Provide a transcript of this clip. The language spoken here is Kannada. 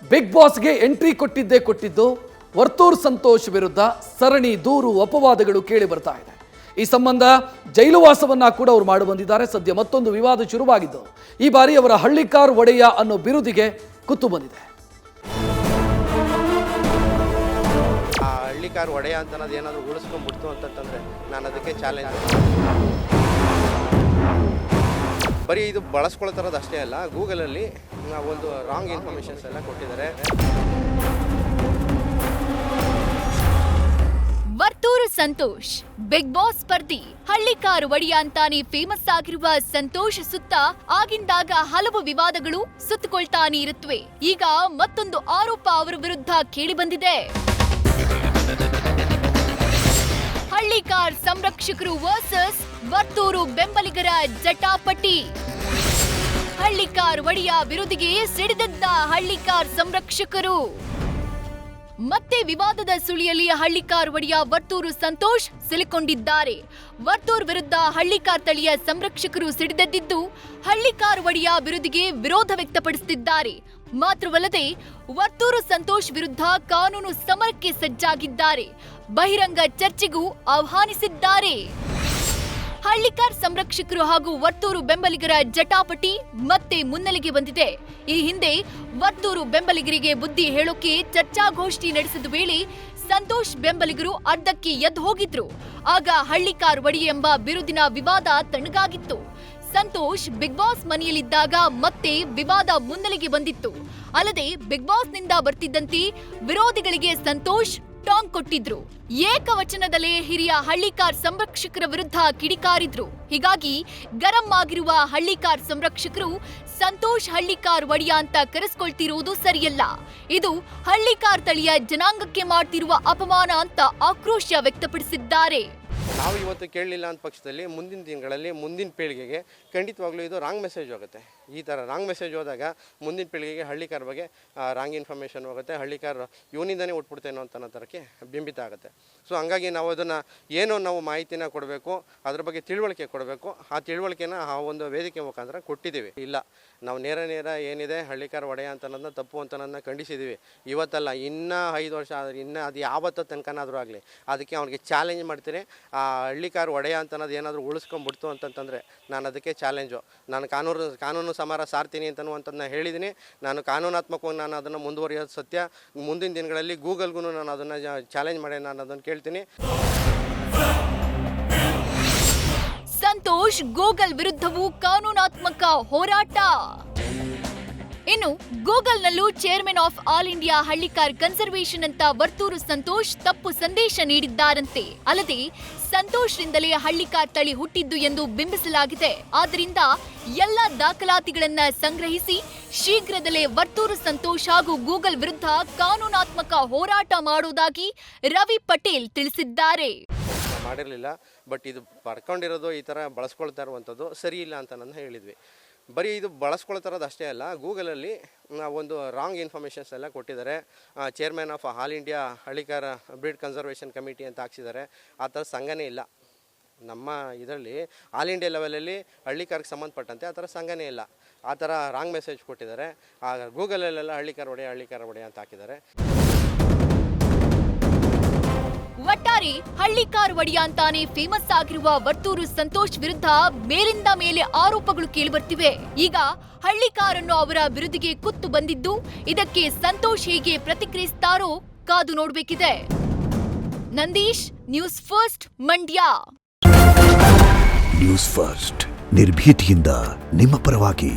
ಬಿಗ್ ಬಾಸ್ಗೆ ಎಂಟ್ರಿ ಕೊಟ್ಟಿದ್ದು ವರ್ತೂರ್ ಸಂತೋಷ್ ವಿರುದ್ಧ ಸರಣಿ ದೂರು ಅಪವಾದಗಳು ಕೇಳಿ ಬರ್ತಾ ಇದೆ. ಈ ಸಂಬಂಧ ಜೈಲುವಾಸವನ್ನ ಕೂಡ ಅವರು ಮಾಡಿ ಬಂದಿದ್ದಾರೆ. ಸದ್ಯ ಮತ್ತೊಂದು ವಿವಾದ ಶುರುವಾಗಿದ್ದು ಈ ಬಾರಿ ಅವರ ಹಳ್ಳಿಕಾರ್ ಒಡೆಯ ಅನ್ನೋ ಬಿರುದಿಗೆ ಕುತ್ತು ಬಂದಿದೆ. ಹಳ್ಳಿಕಾರ್ ಒಡೆಯ ಅಂತ ಅನ್ನೋದು ಏನಾದರೂ ಉಳಿಸ್ಕೊಂಡ್ಬಿಡ್ತು ಅಂತಂದ್ರೆ ನಾನು ಅದಕ್ಕೆ ಚಾಲೆಂಜ್. ಬರೀ ಇದು ಬಳಸ್ಕೊಳ್ತಾರೋದು ಅಷ್ಟೇ ಅಲ್ಲ, ಗೂಗಲಲ್ಲಿ ಒಂದು ರಾಂಗ್ ಇನ್ಫಾರ್ಮೇಷನ್ಸ್ ಎಲ್ಲ ಕೊಟ್ಟಿದ್ದಾರೆ. ವರ್ತೂರು ಸಂತೋಷ್ ಬಿಗ್ ಬಾಸ್ ಸ್ಪರ್ಧಿ, ಹಳ್ಳಿಕಾರ್ ಒಡೆಯ ಅಂತಾನೆ ಫೇಮಸ್ ಆಗಿರುವ ಸಂತೋಷ್ ಸುತ್ತ ಆಗಿಂದಾಗ ಹಲವು ವಿವಾದಗಳು ಸುತ್ತಕೊಳ್ತಾನೆ ಇರುತ್ತವೆ. ಈಗ ಮತ್ತೊಂದು ಆರೋಪ ಅವರ ವಿರುದ್ಧ ಕೇಳಿ ಬಂದಿದೆ. ಹಳ್ಳಿಕಾರ್ ಸಂರಕ್ಷಕರು ವರ್ಸಸ್ ವರ್ತೂರು ಬೆಂಬಲಿಗರ ಜಟಾಪಟಿ. ಹಳ್ಳಿಕಾರ್ ಒಡೆಯ ವಿರುದ್ಧಿಗೆ ಸಿಡಿದೆದ್ದ ಹಳ್ಳಿಕಾರ್ ಸಂರಕ್ಷಕರು. ಮತ್ತೆ ವಿವಾದದ ಸುಳಿಯಲ್ಲಿ ಹಳ್ಳಿಕಾರ್ ಒಡೆಯ ವರ್ತೂರು ಸಂತೋಷ್ ಸಿಲುಕೊಂಡಿದ್ದಾರೆ. ವರ್ತೂರ್ ವಿರುದ್ಧ ಹಳ್ಳಿಕಾರ್ ತಳಿಯ ಸಂರಕ್ಷಕರು ಸಿಡಿದೆದ್ದಿದ್ದು ಹಳ್ಳಿಕಾರ್ ಒಡೆಯ ವಿರುದ್ಧಿಗೆ ವಿರೋಧ ವ್ಯಕ್ತಪಡಿಸುತ್ತಿದ್ದಾರೆ. ಮಾತ್ರವಲ್ಲದೆ ವರ್ತೂರು ಸಂತೋಷ್ ವಿರುದ್ಧ ಕಾನೂನು ಸಮರಕ್ಕೆ ಸಜ್ಜಾಗಿದ್ದಾರೆ. ಬಹಿರಂಗ ಚರ್ಚೆಗೂ ಆಹ್ವಾನಿಸಿದ್ದಾರೆ. ಹಳ್ಳಿಕಾರ್ ಸಂರಕ್ಷಕರು ಹಾಗೂ ವರ್ತೂರು ಬೆಂಬಲಿಗರ ಜಟಾಪಟಿ ಮತ್ತೆ ಮುನ್ನೆಲೆಗೆ ಬಂದಿದೆ. ಈ ಹಿಂದೆ ವರ್ತೂರು ಬೆಂಬಲಿಗರಿಗೆ ಬುದ್ಧಿ ಹೇಳೋಕೆ ಚರ್ಚಾಗೋಷ್ಠಿ ನಡೆಸಿದ ವೇಳೆ ಸಂತೋಷ್ ಬೆಂಬಲಿಗರು ಅರ್ಧಕ್ಕೆ ಎದ್ದು ಹೋಗಿದ್ರು. ಆಗ ಹಳ್ಳಿಕಾರ್ ಒಡೆಯ ಎಂಬ ಬಿರುದಿನ ವಿವಾದ ತಣ್ಣಗಾಗಿತ್ತು. ಸಂತೋಷ್ ಬಿಗ್ ಬಾಸ್ ಮನೆಯಲ್ಲಿದ್ದಾಗ ಮತ್ತೆ ವಿವಾದ ಮುನ್ನೆಲೆಗೆ ಬಂದಿತ್ತು. ಅಲ್ಲದೆ ಬಿಗ್ ಬಾಸ್ ನಿಂದ ಬರ್ತಿದ್ದಂತೆ ವಿರೋಧಿಗಳಿಗೆ ಸಂತೋಷ್ ಟಾಂಗ್ ಕೊಟ್ಟಿದ್ರು. ಏಕವಚನದಲ್ಲೇ ಹಿರಿಯ ಹಳ್ಳಿಕಾರ್ ಸಂರಕ್ಷಕರ ವಿರುದ್ಧ ಕಿಡಿಕಾರಿದ್ರು. ಹೀಗಾಗಿ ಗರಂ ಆಗಿರುವ ಹಳ್ಳಿಕಾರ್ ಸಂರಕ್ಷಕರು ಸಂತೋಷ್ ಹಳ್ಳಿಕಾರ್ ಒಡೆಯ ಅಂತ ಕರೆಸ್ಕೊಳ್ತಿರುವುದು ಸರಿಯಲ್ಲ, ಇದು ಹಳ್ಳಿಕಾರ್ ತಳಿಯ ಜನಾಂಗಕ್ಕೆ ಮಾಡ್ತಿರುವ ಅಪಮಾನ ಅಂತ ಆಕ್ರೋಶ ವ್ಯಕ್ತಪಡಿಸಿದ್ದಾರೆ. ನಾವು ಇವತ್ತು ಕೇಳಲಿಲ್ಲ ಅಂತ ಪಕ್ಷದಲ್ಲಿ ಮುಂದಿನ ದಿನಗಳಲ್ಲಿ ಮುಂದಿನ ಪೀಳಿಗೆಗೆ ಖಂಡಿತವಾಗ್ಲೂ ಇದು ರಾಂಗ್ ಮೆಸೇಜ್ ಹೋಗುತ್ತೆ. ಈ ಥರ ರಾಂಗ್ ಮೆಸೇಜ್ ಹೋದಾಗ ಮುಂದಿನ ಪೀಳಿಗೆಗೆ ಹಳ್ಳಿಕಾರ್ ಬಗ್ಗೆ ರಾಂಗ್ ಇನ್ಫಾರ್ಮೇಷನ್ ಹೋಗುತ್ತೆ. ಹಳ್ಳಿಕಾರ್ ಇವನಿಂದನೇ ಉಟ್ಬಿಡ್ತೇನೋ ಅಂತ ಅನ್ನೋ ಥರಕ್ಕೆ ಬಿಂಬಿತ ಆಗುತ್ತೆ. ಸೊ ಹಂಗಾಗಿ ನಾವು ಅದನ್ನು ಏನೋ ನಾವು ಮಾಹಿತಿನ ಕೊಡಬೇಕು, ಅದ್ರ ಬಗ್ಗೆ ತಿಳುವಳಿಕೆ ಕೊಡಬೇಕು. ಆ ತಿಳುವಳಿಕೆನ ಆ ಒಂದು ವೇದಿಕೆ ಮುಖಾಂತರ ಕೊಟ್ಟಿದ್ದೀವಿ. ಇಲ್ಲ, ನಾವು ನೇರ ಏನಿದೆ ಹಳ್ಳಿಕಾರ್ ಒಡೆಯ ಅಂತ ಅನ್ನೋದನ್ನ ತಪ್ಪು ಅಂತ ಅನ್ನೋದನ್ನ ಖಂಡಿಸಿದ್ದೀವಿ. ಇವತ್ತಲ್ಲ, ಇನ್ನೂ 5 ವರ್ಷ ಆದರೆ ಇನ್ನೂ ಅದು ಯಾವತ್ತೋ ತನಕನಾದರೂ ಆಗಲಿ ಅದಕ್ಕೆ ಅವನಿಗೆ ಚಾಲೆಂಜ್ ಮಾಡ್ತೀನಿ. ಆ ಹಳ್ಳಿಕಾರ್ ಒಡೆಯ ಅಂತ ಅನ್ನೋದು ಏನಾದರೂ ಉಳಿಸ್ಕೊಂಡ್ಬಿಡ್ತು ಅಂತಂತಂದರೆ ನಾನು ಅದಕ್ಕೆ ಚಾಲೆಂಜು. ನಾನು ಕಾನೂನು ಸಮರ ಸಾರ್ತೀನಿ ಅಂತನ್ನುವಂಥದ್ದನ್ನ ಹೇಳಿದ್ದೀನಿ. ನಾನು ಕಾನೂನಾತ್ಮಕವಾಗಿ ನಾನು ಅದನ್ನು ಮುಂದುವರಿಯೋದು ಸತ್ಯ. ಮುಂದಿನ ದಿನಗಳಲ್ಲಿ ಗೂಗಲ್ಗೂ ನಾನು ಅದನ್ನು ಚಾಲೆಂಜ್ ಮಾಡಿ ನಾನು ಅದನ್ನು ಕೇಳ್ತೀನಿ. ಸಂತೋಷ್ ಗೂಗಲ್ ವಿರುದ್ಧವೂ ಕಾನೂನಾತ್ಮಕ ಹೋರಾಟ. ಇನ್ನು ಗೂಗಲ್ನಲ್ಲೂ chairman of all India Hallikar conservation ಅಂತ ವರ್ತೂರು ಸಂತೋಷ್ ತಪ್ಪು ಸಂದೇಶ ನೀಡಿದ್ದಾರಂತೆ. ಅಲ್ಲದೆ ಸಂತೋಷ್ರಿಂದಲೇ ಹಳ್ಳಿಕಾರ್ ತಳಿ ಹುಟ್ಟಿದ್ದು ಎಂದು ಬಿಂಬಿಸಲಾಗಿದೆ. ಆದ್ದರಿಂದ ಎಲ್ಲ ದಾಖಲಾತಿಗಳನ್ನ ಸಂಗ್ರಹಿಸಿ ಶೀಘ್ರದಲ್ಲೇ ವರ್ತೂರು ಸಂತೋಷ್ ಹಾಗೂ ಗೂಗಲ್ ವಿರುದ್ಧ ಕಾನೂನಾತ್ಮಕ ಹೋರಾಟ ಮಾಡುವುದಾಗಿ ರವಿ ಪಟೇಲ್ ತಿಳಿಸಿದ್ದಾರೆ. ಮಾಡಿರಲಿಲ್ಲ, ಬಟ್ ಇದು ಪಡ್ಕೊಂಡಿರೋದು ಈ ಥರ ಬಳಸ್ಕೊಳ್ತಾ ಇರುವಂಥದ್ದು ಸರಿ ಇಲ್ಲ ಅಂತ ನಾನು ಹೇಳಿದ್ವಿ. ಬರೀ ಇದು ಬಳಸ್ಕೊಳ್ತಾರೋದು ಅಷ್ಟೇ ಅಲ್ಲ, ಗೂಗಲಲ್ಲಿ ಒಂದು ರಾಂಗ್ ಇನ್ಫಾರ್ಮೇಷನ್ಸ್ ಎಲ್ಲ ಕೊಟ್ಟಿದ್ದಾರೆ. Chairman of all India Hallikar breed conservation committee ಅಂತ ಹಾಕ್ಸಿದ್ದಾರೆ. ಆ ಥರ ಸಂಘನೇ ಇಲ್ಲ ನಮ್ಮ ಇದರಲ್ಲಿ. ಆಲ್ ಇಂಡಿಯಾ ಲೆವೆಲಲ್ಲಿ ಹಳ್ಳಿಕಾರ್ಗೆ ಸಂಬಂಧಪಟ್ಟಂತೆ ಆ ಥರ ಸಂಘನೇ ಇಲ್ಲ. ಆ ಥರ ರಾಂಗ್ ಮೆಸೇಜ್ ಕೊಟ್ಟಿದ್ದಾರೆ. ಗೂಗಲಲ್ಲೆಲ್ಲ ಹಳ್ಳಿಕಾರ್ ಒಡೆಯ ಅಂತ ಹಾಕಿದ್ದಾರೆ. ಒಟ್ಟಾರೆ ಹಳ್ಳಿಕಾರ್ ಒಡೆಯ ಅಂತಾನೆ ಫೇಮಸ್ ಆಗಿರುವ ವರ್ತೂರು ಸಂತೋಷ್ ವಿರುದ್ಧ ಮೇಲಿಂದ ಮೇಲೆ ಆರೋಪಗಳು ಕೇಳಿಬರ್ತಿವೆ. ಈಗ ಹಳ್ಳಿಕಾರ್ ಅನ್ನೋ ಅವರ ವಿರುದ್ಧಿಗೆ ಕುತ್ತು ಬಂದಿದ್ದು, ಇದಕ್ಕೆ ಸಂತೋಷ್ ಹೇಗೆ ಪ್ರತಿಕ್ರಿಯಿಸುತ್ತಾರೋ ಕಾದು ನೋಡಬೇಕಿದೆ. Nandish, news first, Mandya. News first ನಿರ್ಭೀತಿಯಿಂದ ನಿಮ್ಮ ಪರವಾಗಿ.